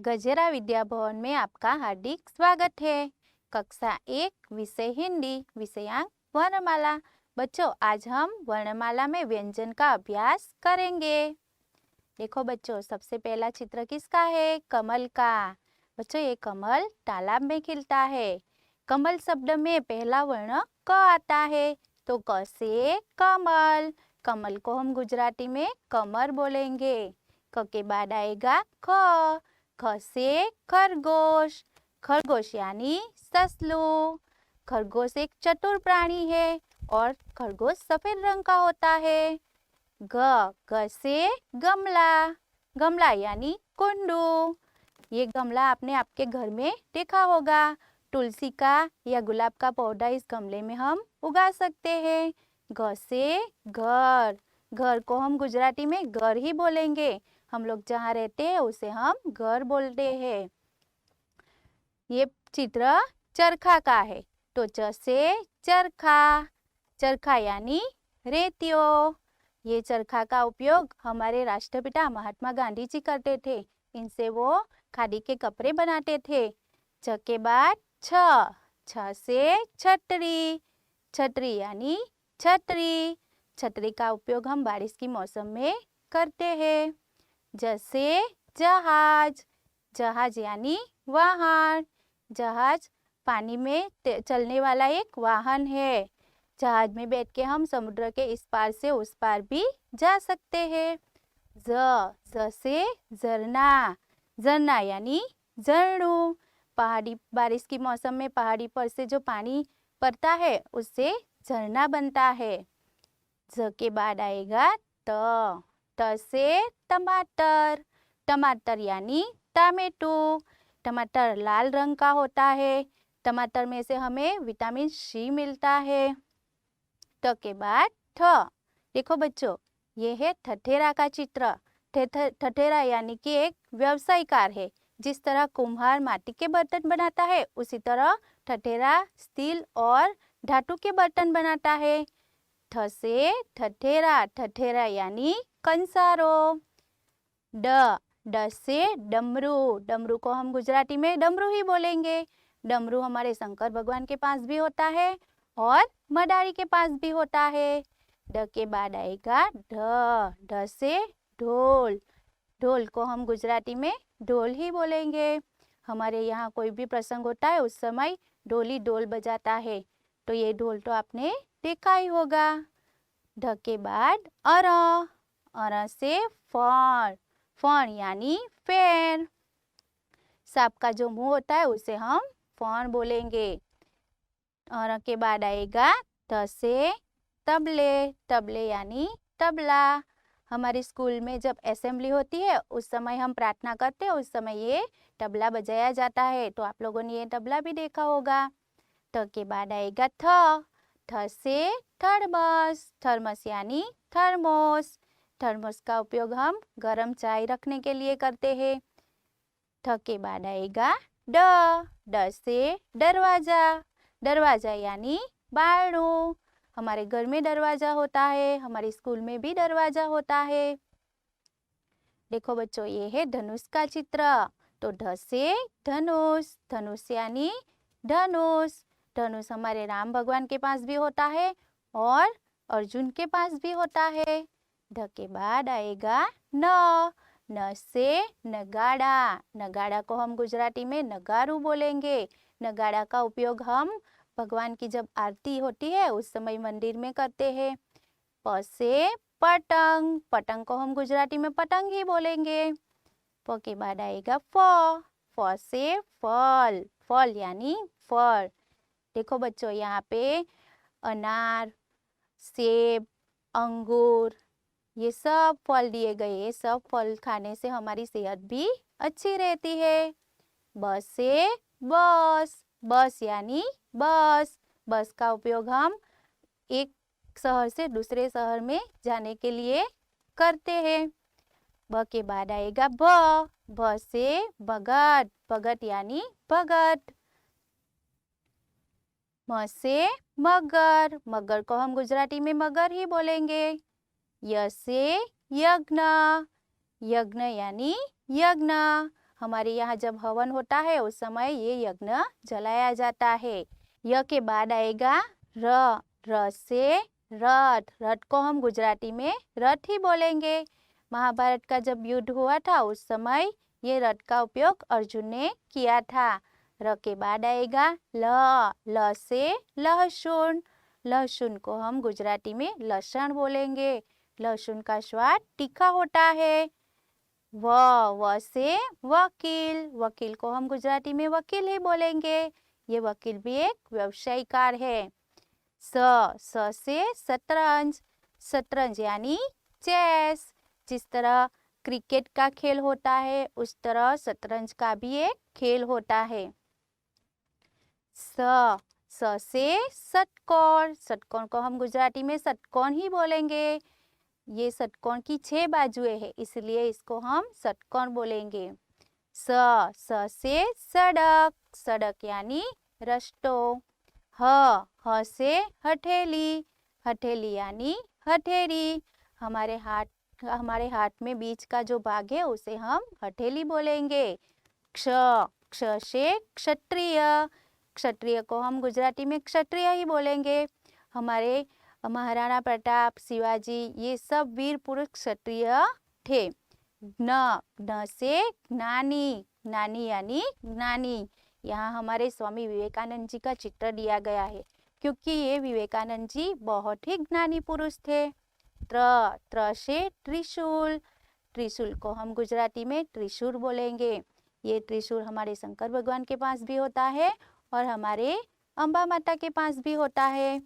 गजेरा विद्या भवन में आपका हार्दिक स्वागत है। कक्षा 1 विषय हिंदी, विषयांक वर्णमाला। बच्चों, आज हम वर्णमाला में व्यंजन का अभ्यास करेंगे। देखो बच्चों, सबसे पहला चित्र किसका है? कमल का। बच्चों, ये कमल तालाब में खिलता है। कमल शब्द में पहला वर्ण क आता है, तो क से कमल। कमल को हम गुजराती में कमर बोलेंगे। क के बाद आएगा ख। ख से खरगोश। खरगोश यानी ससलू। खरगोश एक चतुर प्राणी है और खरगोश सफेद रंग का होता है। ग से गमला। गमला यानी कुंडू। ये गमला आपने आपके घर में देखा होगा। तुलसी का या गुलाब का पौधा इस गमले में हम उगा सकते हैं। घ से घर। घर को हम गुजराती में घर ही बोलेंगे। हम लोग जहाँ रहते हैं उसे हम घर बोलते हैं। ये चित्र चरखा का है, तो च से चरखा। चरखा यानी रेतियो। ये चरखा का उपयोग हमारे राष्ट्रपिता महात्मा गांधी जी करते थे। इनसे वो खादी के कपड़े बनाते थे। छ के बाद छ। छ से छतरी। छतरी यानी छतरी। छतरी का उपयोग हम बारिश की मौसम में करते हैं। ज से जहाज। जहाज यानी वाहन। जहाज पानी में चलने वाला एक वाहन है। जहाज में बैठ के हम समुद्र के इस पार से उस पार भी जा सकते हैं। ज से झरना। झरना यानी झरनू। पहाड़ी बारिश की मौसम में पहाड़ी पर से जो पानी पड़ता है उससे झरना बनता है। ज के बाद आएगा त। त से टमाटर। टमाटर यानी टमेटो। टमाटर लाल रंग का होता है। टमाटर में से हमें विटामिन सी मिलता है। ट के बाद ठ। देखो बच्चों, ये है ठठेरा का चित्र। ठठेरा यानी कि एक व्यवसायकार है। जिस तरह कुम्हार माटी के बर्तन बनाता है, उसी तरह ठठेरा स्टील और धातु के बर्तन बनाता है। ठ से ठठेरा। ठठेरा यानी कंसारो। ड से डमरू। डमरू को हम गुजराती में डमरू ही बोलेंगे। डमरू हमारे शंकर भगवान के पास भी होता है और मदारी के पास भी होता है। ड के बाद आएगा ढ। ढ से ढोल। ढोल को हम गुजराती में ढोल ही बोलेंगे। हमारे यहाँ कोई भी प्रसंग होता है उस समय ढोली ढोल बजाता है, तो ये ढोल तो आपने देखा ही होगा। ढ के बाद अर। अर से फण। फण यानी फैन। सांप का जो मुंह होता है उसे हम फण बोलेंगे। और के बाद आएगा त से तबले। तबले यानी तबला। हमारे स्कूल में जब असेंबली होती है उस समय हम प्रार्थना करते हैं, उस समय ये तबला बजाया जाता है, तो आप लोगों ने ये तबला भी देखा होगा। थ के बाद आएगा थ। थ से थर्मस। थर्मस यानी थर्मोस। थर्मोस का उपयोग हम गर्म चाय रखने के लिए करते हैं। थ के बाद आएगा ड। ड से दरवाजा। दरवाजा यानी बारणू। हमारे घर में दरवाजा होता है, हमारे स्कूल में भी दरवाजा होता है। देखो बच्चों, ये है धनुष का चित्र। तो ढ से धनुष। धनुष यानी धनुष। धनुष हमारे राम भगवान के पास भी होता है और अर्जुन के पास भी होता है। ढ के बाद आएगा न। न से नगाड़ा। नगाड़ा को हम गुजराती में नगारू बोलेंगे। नगाड़ा का उपयोग हम भगवान की जब आरती होती है उस समय मंदिर में करते हैं। प से पतंग। पतंग को हम गुजराती में पतंग ही बोलेंगे। फ के बाद आएगा फ। फ से फल। फल यानी फल। देखो बच्चों, यहाँ पे अनार, सेब, अंगूर, ये सब फल दिए गए। ये सब फल खाने से हमारी सेहत भी अच्छी रहती है। ब से बस। बस यानी बस। बस का उपयोग हम एक शहर से दूसरे शहर में जाने के लिए करते हैं। ब के बाद आएगा भ। भ से भगत। भगत यानी भगत। म से मगर। मगर को हम गुजराती में मगर ही बोलेंगे। य से यज्ञ। यज्ञ यानी यज्ञ। हमारे यहाँ जब हवन होता है उस समय ये यज्ञ जलाया जाता है। य के बाद आएगा र। र से रथ। रथ को हम गुजराती में रथ ही बोलेंगे। महाभारत का जब युद्ध हुआ था उस समय ये रथ का उपयोग अर्जुन ने किया था। र के बाद आएगा ल। ल से लहसुन। लहसुन को हम गुजराती में लहसुन बोलेंगे। लहसुन का स्वाद तीखा होता है। व से वकील। वकील को हम गुजराती में वकील ही बोलेंगे। ये वकील भी एक व्यवसायकार है। स से शतरंज। शतरंज यानी चेस। जिस तरह क्रिकेट का खेल होता है उस तरह शतरंज का भी एक खेल होता है। स से षटकोण। षटकोण को हम गुजराती में षटकोण ही बोलेंगे। ये षटकोण की 6 बाजुएं हैं इसलिए इसको हम षटकोण बोलेंगे। स से सड़क। सड़क यानी रस्तो। ह से हथेली। हथेली यानी हथेली। हमारे हाथ में बीच का जो भाग है उसे हम हथेली बोलेंगे। क्ष से क्षत्रिय। क्षत्रिय को हम गुजराती में क्षत्रिय ही बोलेंगे। हमारे महाराणा प्रताप, शिवाजी ये सब वीर पुरुष क्षत्रिय थे। न से ज्ञानी। ज्ञानी यानी ज्ञानी। यहाँ हमारे स्वामी विवेकानंद जी का चित्र दिया गया है क्योंकि ये विवेकानंद जी बहुत ही ज्ञानी पुरुष थे। त्र से त्रिशूल। त्रिशूल को हम गुजराती में त्रिशूल बोलेंगे। ये त्रिशूल हमारे शंकर भगवान के पास भी होता है और हमारे अम्बा माता के पास भी होता है।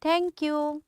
Thank you.